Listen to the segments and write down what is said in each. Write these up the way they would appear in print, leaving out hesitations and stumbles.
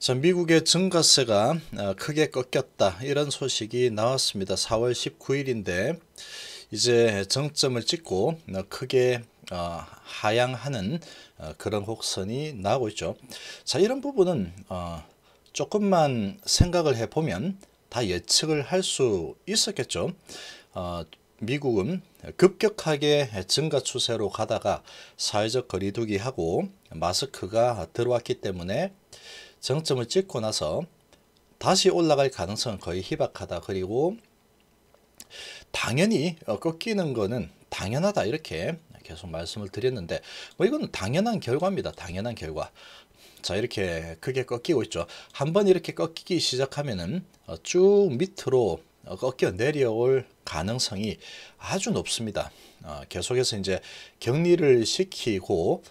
자, 미국의 증가세가 크게 꺾였다, 이런 소식이 나왔습니다. 4월 19일인데 이제 정점을 찍고 크게 하향하는 그런 곡선이 나오고 있죠. 자, 이런 부분은 조금만 생각을 해보면 다 예측을 할 수 있었겠죠. 미국은 급격하게 증가 추세로 가다가 사회적 거리두기 하고 마스크가 들어왔기 때문에 정점을 찍고 나서 다시 올라갈 가능성은 거의 희박하다. 그리고 당연히 꺾이는 거는 당연하다, 이렇게 계속 말씀을 드렸는데 이거는 당연한 결과입니다. 당연한 결과. 자, 이렇게 크게 꺾이고 있죠. 한번 이렇게 꺾이기 시작하면은 쭉 밑으로 꺾여 내려올 가능성이 아주 높습니다. 계속해서 이제 격리를 시키고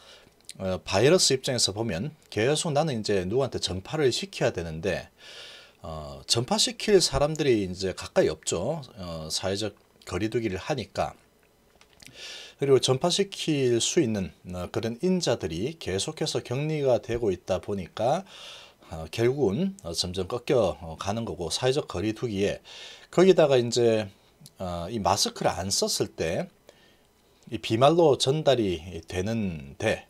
바이러스 입장에서 보면 계속 나는 이제 누구한테 전파를 시켜야 되는데 전파시킬 사람들이 이제 가까이 없죠. 사회적 거리두기를 하니까. 그리고 전파시킬 수 있는 그런 인자들이 계속해서 격리가 되고 있다 보니까 결국은 점점 꺾여 가는 거고, 사회적 거리두기에 거기다가 이제 이 마스크를 안 썼을 때 이 비말로 전달이 되는데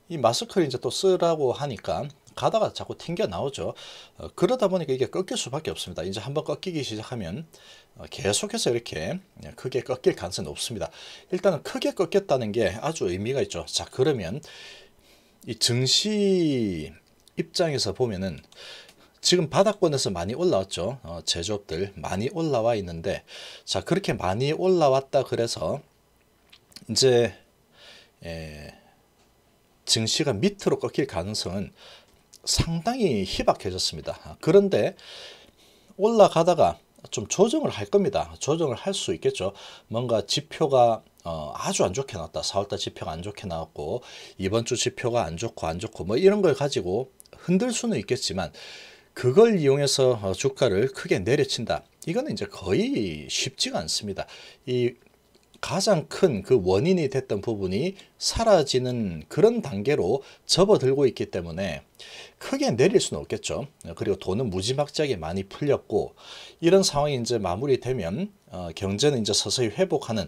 이 마스크를 이제 또 쓰라고 하니까 가다가 자꾸 튕겨 나오죠. 그러다 보니까 이게 꺾일 수밖에 없습니다. 이제 한번 꺾이기 시작하면 계속해서 이렇게 크게 꺾일 가능성이 높습니다. 일단은 크게 꺾였다는 게 아주 의미가 있죠. 자, 그러면 이 증시 입장에서 보면은 지금 바닥권에서 많이 올라왔죠. 제조업들 많이 올라와 있는데, 자, 그렇게 많이 올라왔다 그래서 이제 증시가 밑으로 꺾일 가능성은 상당히 희박해졌습니다. 그런데 올라가다가 좀 조정을 할 겁니다. 조정을 할 수 있겠죠. 뭔가 지표가 아주 안 좋게 나왔다. 4월달 지표가 안 좋게 나왔고 이번 주 지표가 안 좋고 뭐 이런 걸 가지고 흔들 수는 있겠지만 그걸 이용해서 주가를 크게 내려친다. 이거는 이제 거의 쉽지가 않습니다. 이 가장 큰 그 원인이 됐던 부분이 사라지는 그런 단계로 접어들고 있기 때문에 크게 내릴 수는 없겠죠. 그리고 돈은 무지막지하게 많이 풀렸고 이런 상황이 이제 마무리되면 경제는 이제 서서히 회복하는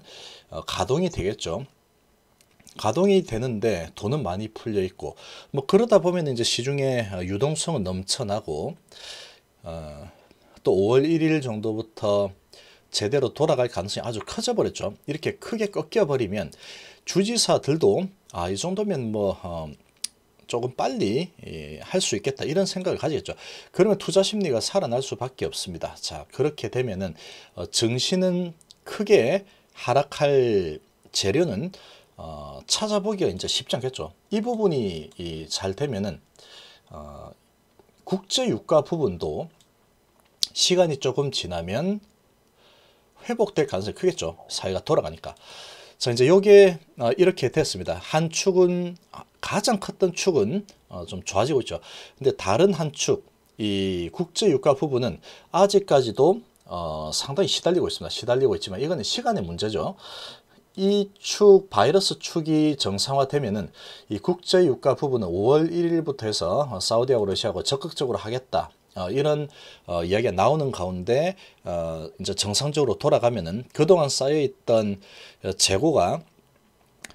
가동이 되겠죠. 가동이 되는데 돈은 많이 풀려 있고 뭐 그러다 보면 이제 시중에 유동성은 넘쳐나고 또 5월 1일 정도부터 제대로 돌아갈 가능성이 아주 커져 버렸죠. 이렇게 크게 꺾여 버리면 주지사들도 이 정도면 뭐 조금 빨리 할 수 있겠다, 이런 생각을 가지겠죠. 그러면 투자 심리가 살아날 수밖에 없습니다. 자, 그렇게 되면은 증시는 크게 하락할 재료는 찾아보기가 이제 쉽지 않겠죠. 이 부분이 잘 되면은 국제 유가 부분도 시간이 조금 지나면 회복될 가능성이 크겠죠. 사회가 돌아가니까. 자, 이제 요게 이렇게 됐습니다. 한 축은, 가장 컸던 축은 좀 좋아지고 있죠. 근데 다른 한 축, 이 국제 유가 부분은 아직까지도 상당히 시달리고 있습니다. 시달리고 있지만 이거는 시간의 문제죠. 이 축, 바이러스 축이 정상화되면은 이 국제 유가 부분은 5월 1일부터 해서 사우디하고 러시아하고 적극적으로 하겠다, 이런 이야기가 나오는 가운데 이제 정상적으로 돌아가면은 그동안 쌓여있던 재고가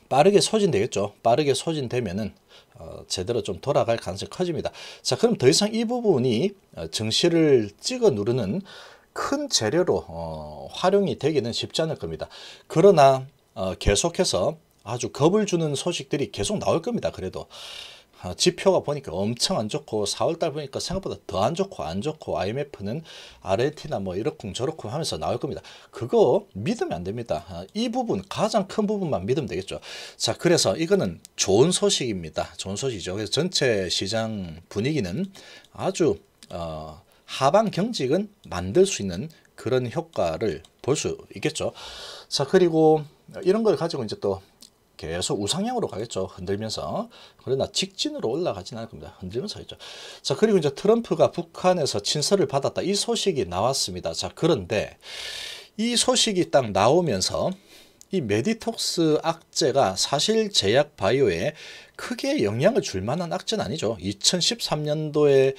빠르게 소진되겠죠. 빠르게 소진되면은 제대로 좀 돌아갈 가능성이 커집니다. 자, 그럼 더 이상 이 부분이 증시를 찍어 누르는 큰 재료로 활용이 되기는 쉽지 않을 겁니다. 그러나 계속해서 아주 겁을 주는 소식들이 계속 나올 겁니다. 그래도 지표가 보니까 엄청 안 좋고 4월달 보니까 생각보다 더 안 좋고 IMF는 아르헨티나 뭐 이렇쿵 저렇쿵 하면서 나올 겁니다. 그거 믿으면 안 됩니다. 이 부분, 가장 큰 부분만 믿으면 되겠죠. 자, 그래서 이거는 좋은 소식입니다. 좋은 소식이죠. 그래서 전체 시장 분위기는 아주 하방 경직은 만들 수 있는 그런 효과를 볼 수 있겠죠. 자, 그리고 이런 걸 가지고 이제 또 계속 우상향으로 가겠죠. 흔들면서. 그러나 직진으로 올라가진 않을 겁니다. 흔들면서 가겠죠. 자, 그리고 이제 트럼프가 북한에서 친서를 받았다, 이 소식이 나왔습니다. 자, 그런데 이 소식이 딱 나오면서 이 메디톡스 악재가 사실 제약 바이오에 크게 영향을 줄 만한 악재는 아니죠. 2013년도에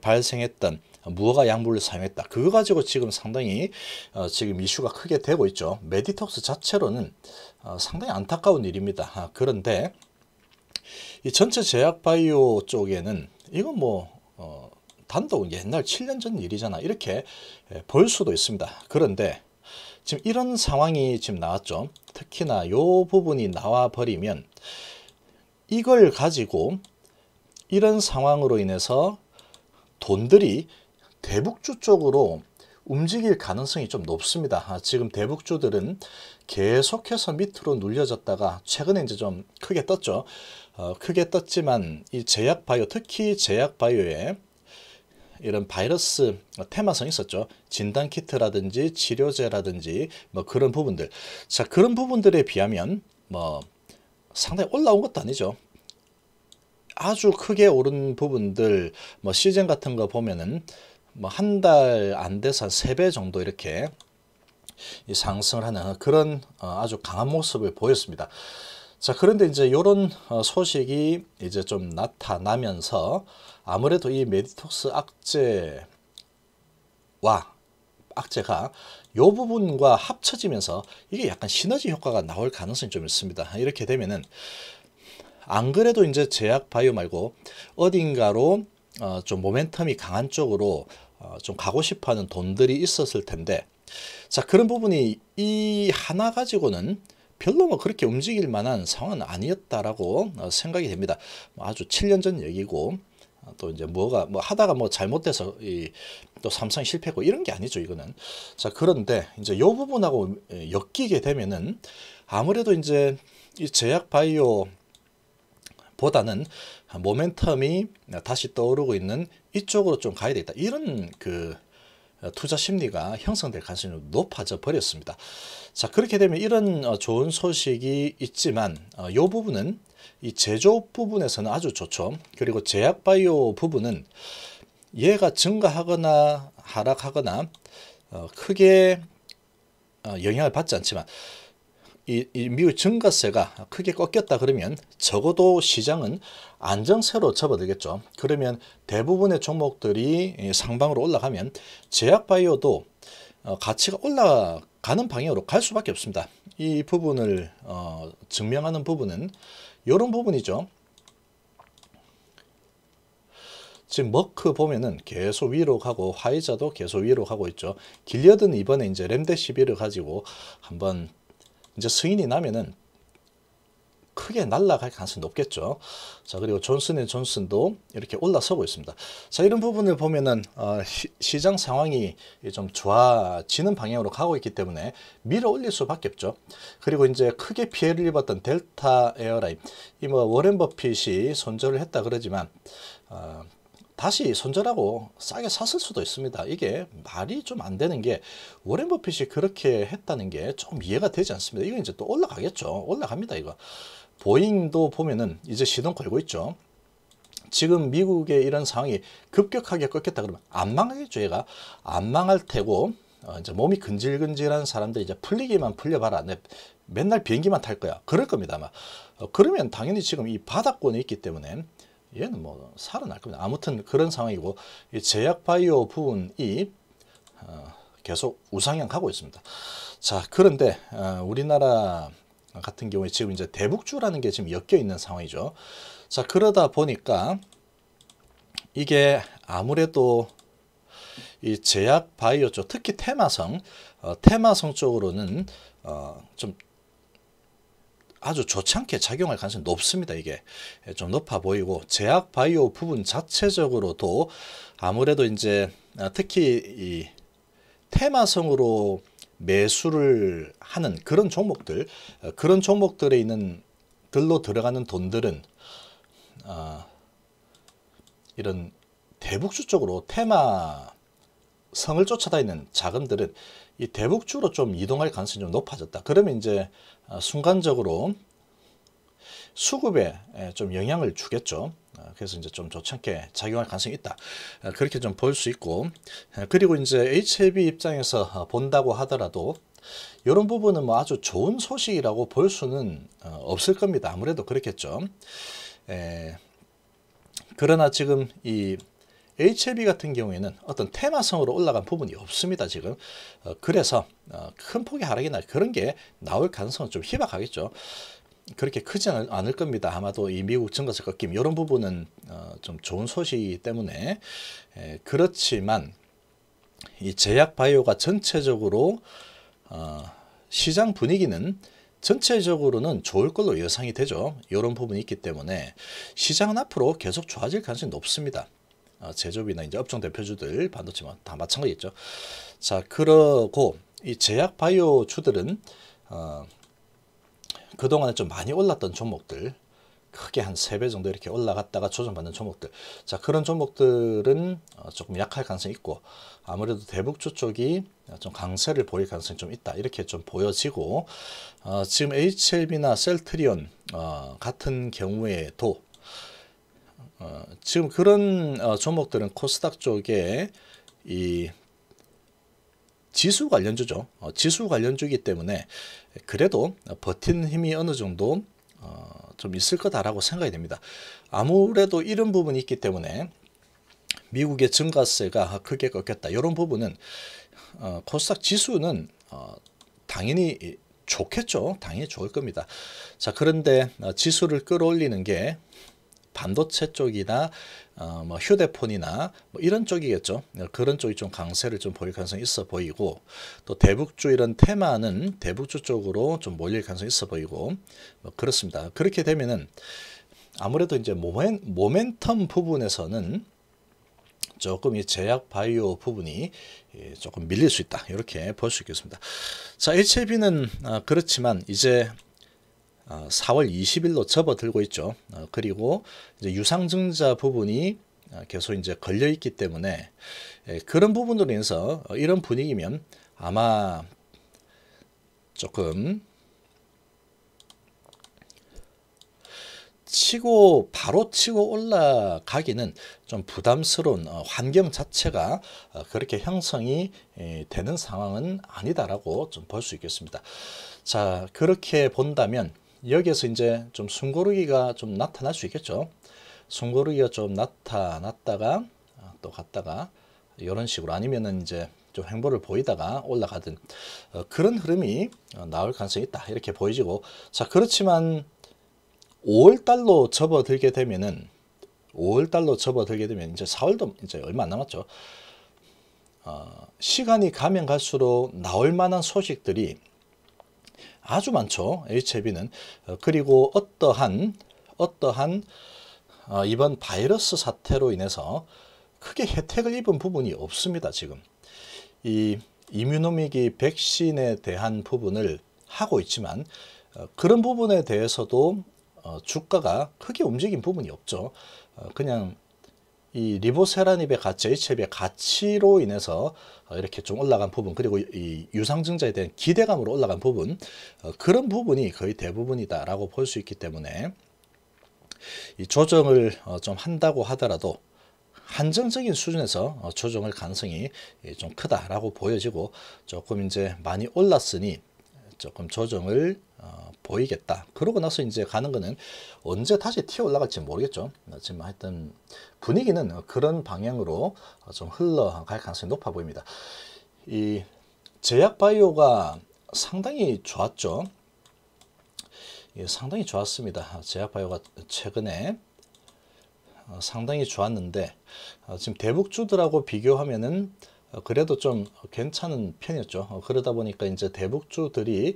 발생했던 무허가 약물을 사용했다. 그거 가지고 지금 상당히 지금 이슈가 크게 되고 있죠. 메디톡스 자체로는 상당히 안타까운 일입니다. 그런데 이 전체 제약 바이오 쪽에는 이건 뭐 단독 옛날 7년 전 일이잖아, 이렇게 볼 수도 있습니다. 그런데 지금 이런 상황이 지금 나왔죠. 특히나 이 부분이 나와 버리면 이걸 가지고 이런 상황으로 인해서 돈들이 대북주 쪽으로 움직일 가능성이 좀 높습니다. 지금 대북주들은 계속해서 밑으로 눌려졌다가 최근에 이제 좀 크게 떴죠. 크게 떴지만 이 제약 바이오, 특히 제약 바이오에 이런 바이러스 테마성이 있었죠. 진단키트라든지 치료제라든지 뭐 그런 부분들. 자, 그런 부분들에 비하면 뭐 상당히 올라온 것도 아니죠. 아주 크게 오른 부분들, 뭐 시즌 같은 거 보면은 뭐 한 달 안 돼서 3배 정도 이렇게 상승을 하는 그런 아주 강한 모습을 보였습니다. 자, 그런데 이제 이런 소식이 이제 좀 나타나면서 아무래도 이 메디톡스 악재가 이 부분과 합쳐지면서 이게 약간 시너지 효과가 나올 가능성이 좀 있습니다. 이렇게 되면은 안 그래도 이제 제약 바이오 말고 어딘가로 좀 모멘텀이 강한 쪽으로 좀 가고 싶어 하는 돈들이 있었을 텐데, 자, 그런 부분이 이 하나 가지고는 별로 뭐 그렇게 움직일 만한 상황은 아니었다라고 생각이 됩니다. 아주 7년 전 얘기고, 또 이제 뭐가 뭐 하다가 뭐 잘못돼서 또 삼성이 실패했고 이런 게 아니죠, 이거는. 자, 그런데 이제 요 부분하고 엮이게 되면은 아무래도 이제 이 제약 바이오 보다는 모멘텀이 다시 떠오르고 있는 이쪽으로 좀 가야 되겠다, 이런 그 투자 심리가 형성될 가능성이 높아져 버렸습니다. 자, 그렇게 되면 이런 좋은 소식이 있지만 이 부분은 이 제조 부분에서는 아주 좋죠. 그리고 제약 바이오 부분은 얘가 증가하거나 하락하거나 크게 영향을 받지 않지만 이 미국 증가세가 크게 꺾였다 그러면 적어도 시장은 안정세로 접어들겠죠. 그러면 대부분의 종목들이 상방으로 올라가면 제약바이오도 가치가 올라가는 방향으로 갈 수밖에 없습니다. 이 부분을 증명하는 부분은 이런 부분이죠. 지금 머크 보면은 계속 위로 가고 화이자도 계속 위로 가고 있죠. 길리어드는 이번에 이제 렘데시비를 가지고 한번 이제 승인이 나면은 크게 날아갈 가능성이 높겠죠. 자, 그리고 존슨앤존슨도 이렇게 올라서고 있습니다. 자, 이런 부분을 보면은 시장 상황이 좀 좋아지는 방향으로 가고 있기 때문에 밀어 올릴 수밖에 없죠. 그리고 이제 크게 피해를 입었던 델타 에어라인, 이 뭐 워렌 버핏이 손절을 했다 그러지만 다시 손절하고 싸게 샀을 수도 있습니다. 이게 말이 좀 안 되는 게 워렌 버핏이 그렇게 했다는 게 좀 이해가 되지 않습니다. 이거 이제 또 올라가겠죠. 올라갑니다, 이거. 보잉도 보면은 이제 시동 걸고 있죠. 지금 미국의 이런 상황이 급격하게 꺾였다 그러면 안 망하겠죠, 얘가. 안 망할 테고, 이제 몸이 근질근질한 사람들 이제 풀리기만 풀려봐라. 맨날 비행기만 탈 거야. 그럴 겁니다, 아마. 그러면 당연히 지금 이 바닥권에 있기 때문에 얘는 뭐 살아날 겁니다. 아무튼 그런 상황이고, 이 제약 바이오 부분이 계속 우상향 가고 있습니다. 자, 그런데 우리나라 같은 경우에 지금 이제 대북주라는 게 지금 엮여 있는 상황이죠. 자, 그러다 보니까 이게 아무래도 이 제약 바이오 쪽, 특히 테마성 쪽으로는 좀 아주 좋지 않게 작용할 가능성이 높습니다. 이게 좀 높아 보이고, 제약 바이오 부분 자체적으로도 아무래도 이제 특히 이 테마성으로 매수를 하는 그런 종목들, 그런 종목들에 있는 들로 들어가는 돈들은 이런 대북주 쪽으로 테마성을 쫓아다니는 자금들은 이 대북주로 좀 이동할 가능성이 좀 높아졌다. 그러면 이제 순간적으로 수급에 좀 영향을 주겠죠. 그래서 이제 좀 좋지 않게 작용할 가능성이 있다. 그렇게 좀 볼 수 있고, 그리고 이제 HLB 입장에서 본다고 하더라도 이런 부분은 뭐 아주 좋은 소식이라고 볼 수는 없을 겁니다. 아무래도 그렇겠죠. 그러나 지금 이 HLB 같은 경우에는 어떤 테마성으로 올라간 부분이 없습니다. 지금 그래서 큰 폭의 하락이나 그런 게 나올 가능성은 좀 희박하겠죠. 그렇게 크지 않을 겁니다. 아마도 이 미국 증가세 꺾임 이런 부분은 좀 좋은 소식이기 때문에 그렇지만 이 제약 바이오가 전체적으로 시장 분위기는 전체적으로는 좋을 걸로 예상이 되죠. 이런 부분이 있기 때문에 시장은 앞으로 계속 좋아질 가능성이 높습니다. 제조업이나 이제 업종 대표주들 반도체만 다 마찬가지겠죠. 자, 그러고 이 제약 바이오 주들은 그동안에 좀 많이 올랐던 종목들, 크게 한 3배 정도 이렇게 올라갔다가 조정받는 종목들, 자, 그런 종목들은 조금 약할 가능성이 있고, 아무래도 대북주 쪽이 좀 강세를 보일 가능성이 좀 있다, 이렇게 좀 보여지고, 지금 HLB나 셀트리온 같은 경우에도 지금 그런 종목들은 코스닥 쪽에 이 지수 관련주죠. 지수 관련주이기 때문에 그래도 버티는 힘이 어느 정도 좀 있을 거다라고 생각이 됩니다. 아무래도 이런 부분이 있기 때문에 미국의 증가세가 크게 꺾였다, 이런 부분은 코스닥 지수는 당연히 좋겠죠. 당연히 좋을 겁니다. 자, 그런데 지수를 끌어올리는 게 반도체 쪽이나 뭐 휴대폰이나 뭐 이런 쪽이겠죠. 그런 쪽이 좀 강세를 좀 보일 가능성이 있어 보이고, 또 대북주 이런 테마는 대북주 쪽으로 좀 몰릴 가능성이 있어 보이고, 뭐 그렇습니다. 그렇게 되면은 아무래도 이제 모멘텀 부분에서는 조금 이 제약 바이오 부분이 조금 밀릴 수 있다, 이렇게 볼 수 있겠습니다. 자, HLB는 그렇지만 이제 4월 20일로 접어들고 있죠. 그리고 이제 유상증자 부분이 계속 이제 걸려 있기 때문에 그런 부분으로 인해서 이런 분위기면 아마 조금 바로 치고 올라가기는 좀 부담스러운 환경 자체가 그렇게 형성이 되는 상황은 아니다라고 좀 볼 수 있겠습니다. 자, 그렇게 본다면 여기에서 이제 좀 숨고르기가 좀 나타날 수 있겠죠. 숨고르기가 좀 나타났다가 또 갔다가 이런 식으로, 아니면은 이제 좀 횡보를 보이다가 올라가든 그런 흐름이 나올 가능성이 있다, 이렇게 보여지고, 자, 그렇지만 5월달로 접어들게 되면은 5월달로 접어들게 되면 이제 4월도 이제 얼마 안 남았죠. 시간이 가면 갈수록 나올 만한 소식들이 아주 많죠. HLB는. 그리고 어떠한 이번 바이러스 사태로 인해서 크게 혜택을 입은 부분이 없습니다. 지금 이 이뮤노믹이 백신에 대한 부분을 하고 있지만 그런 부분에 대해서도 주가가 크게 움직인 부분이 없죠. 그냥 이 리보세라닙의 가치, HLB의 가치로 인해서 이렇게 좀 올라간 부분, 그리고 이 유상증자에 대한 기대감으로 올라간 부분, 그런 부분이 거의 대부분이다라고 볼 수 있기 때문에 이 조정을 좀 한다고 하더라도 한정적인 수준에서 조정할 가능성이 좀 크다라고 보여지고, 조금 이제 많이 올랐으니 조금 조정을 보이겠다. 그러고 나서 이제 가는 거는 언제 다시 튀어 올라갈지 모르겠죠. 지금 하여튼 분위기는 그런 방향으로 좀 흘러갈 가능성이 높아 보입니다. 이 제약 바이오가 상당히 좋았죠. 상당히 좋았습니다. 제약 바이오가 최근에 상당히 좋았는데 지금 대북주들하고 비교하면은 그래도 좀 괜찮은 편이었죠. 그러다 보니까 이제 대북주들이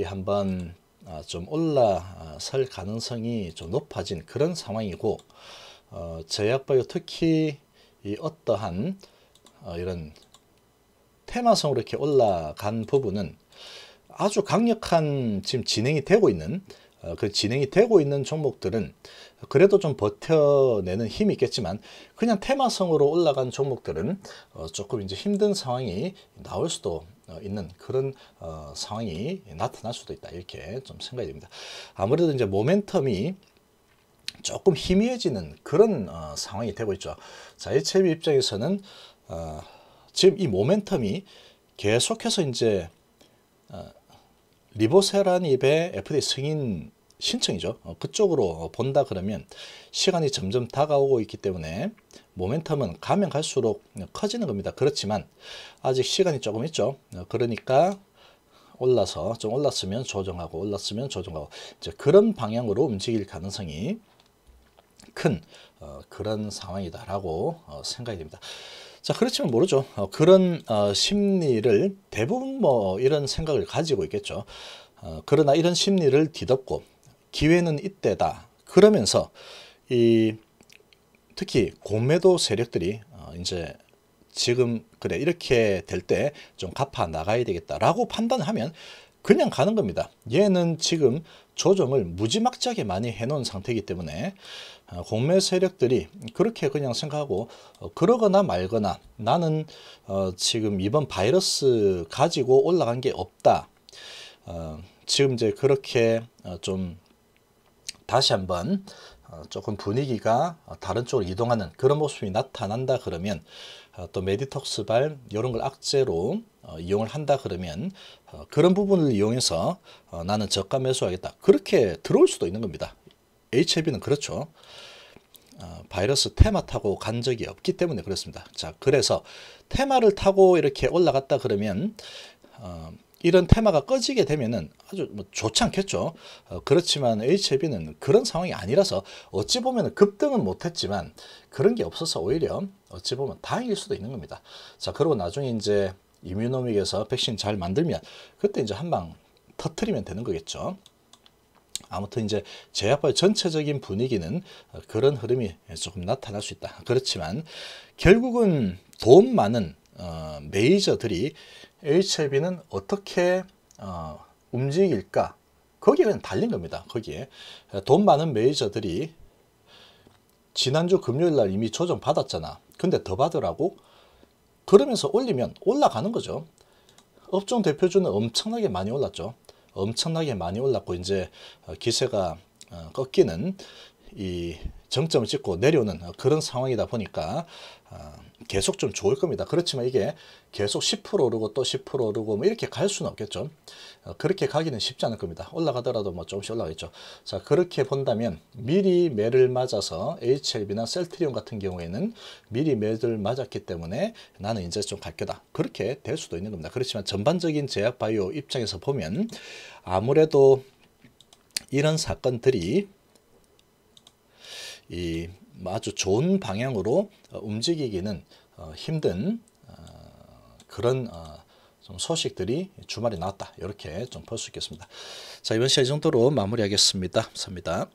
한번 좀 올라설 가능성이 좀 높아진 그런 상황이고, 제약바이오 특히 이 어떠한 이런 테마성으로 이렇게 올라간 부분은 아주 강력한 지금 진행이 되고 있는 종목들은 그래도 좀 버텨내는 힘이 있겠지만, 그냥 테마성으로 올라간 종목들은 조금 이제 힘든 상황이 나올 수도 있는 그런 상황이 나타날 수도 있다, 이렇게 좀 생각이 됩니다. 아무래도 이제 모멘텀이 조금 희미해지는 그런 상황이 되고 있죠. 자, HLB 입장에서는 지금 이 모멘텀이 계속해서 이제 리보세라닙의 FDA 승인 신청이죠. 그쪽으로 본다 그러면 시간이 점점 다가오고 있기 때문에 모멘텀은 가면 갈수록 커지는 겁니다. 그렇지만 아직 시간이 조금 있죠. 그러니까 올라서 좀 올랐으면 조정하고 올랐으면 조정하고 이제 그런 방향으로 움직일 가능성이 큰 그런 상황이다라고 생각이 됩니다. 자, 그렇지만 모르죠. 그런 심리를 대부분 뭐 이런 생각을 가지고 있겠죠. 그러나 이런 심리를 뒤덮고 기회는 이때다. 그러면서 특히 고매도 세력들이 이제 지금 그래 이렇게 될 때 좀 갚아 나가야 되겠다라고 판단하면 그냥 가는 겁니다. 얘는 지금 조정을 무지막지하게 많이 해놓은 상태이기 때문에 공매 세력들이 그렇게 그냥 생각하고 그러거나 말거나 나는 지금 이번 바이러스 가지고 올라간 게 없다. 지금 이제 그렇게 좀 다시 한번 조금 분위기가 다른 쪽으로 이동하는 그런 모습이 나타난다 그러면 또 메디톡스발 이런 걸 악재로 이용을 한다 그러면 그런 부분을 이용해서 나는 저가 매수하겠다 그렇게 들어올 수도 있는 겁니다. HLB는 그렇죠. 바이러스 테마 타고 간 적이 없기 때문에 그렇습니다. 자, 그래서 테마를 타고 이렇게 올라갔다 그러면 이런 테마가 꺼지게 되면은 아주 뭐 좋지 않겠죠. 그렇지만 HLB는 그런 상황이 아니라서 어찌 보면 급등은 못했지만 그런 게 없어서 오히려 어찌 보면 다행일 수도 있는 겁니다. 자, 그리고 나중에 이제 이뮤노믹에서 백신 잘 만들면 그때 이제 한 방 터트리면 되는 거겠죠. 아무튼 이제 제약바의 전체적인 분위기는 그런 흐름이 조금 나타날 수 있다. 그렇지만 결국은 돈 많은 메이저들이 HLB는 어떻게 움직일까? 거기에 그냥 달린 겁니다. 거기에 돈 많은 메이저들이 지난주 금요일 날 이미 조정 받았잖아. 근데 더 받으라고? 그러면서 올리면 올라가는 거죠. 업종 대표주는 엄청나게 많이 올랐죠. 엄청나게 많이 올랐고 이제 기세가 꺾이는 이 정점을 찍고 내려오는 그런 상황이다 보니까 계속 좀 좋을 겁니다. 그렇지만 이게 계속 10% 오르고 또 10% 오르고 뭐 이렇게 갈 수는 없겠죠. 그렇게 가기는 쉽지 않을 겁니다. 올라가더라도 뭐 조금씩 올라가겠죠. 자, 그렇게 본다면 미리 매를 맞아서 HLB나 셀트리온 같은 경우에는 미리 매를 맞았기 때문에 나는 이제 좀 갈 거다. 그렇게 될 수도 있는 겁니다. 그렇지만 전반적인 제약바이오 입장에서 보면 아무래도 이런 사건들이 아주 좋은 방향으로 움직이기는 힘든 그런 좀 소식들이 주말에 나왔다. 이렇게 좀 볼 수 있겠습니다. 자, 이번 시간 이 정도로 마무리하겠습니다. 감사합니다.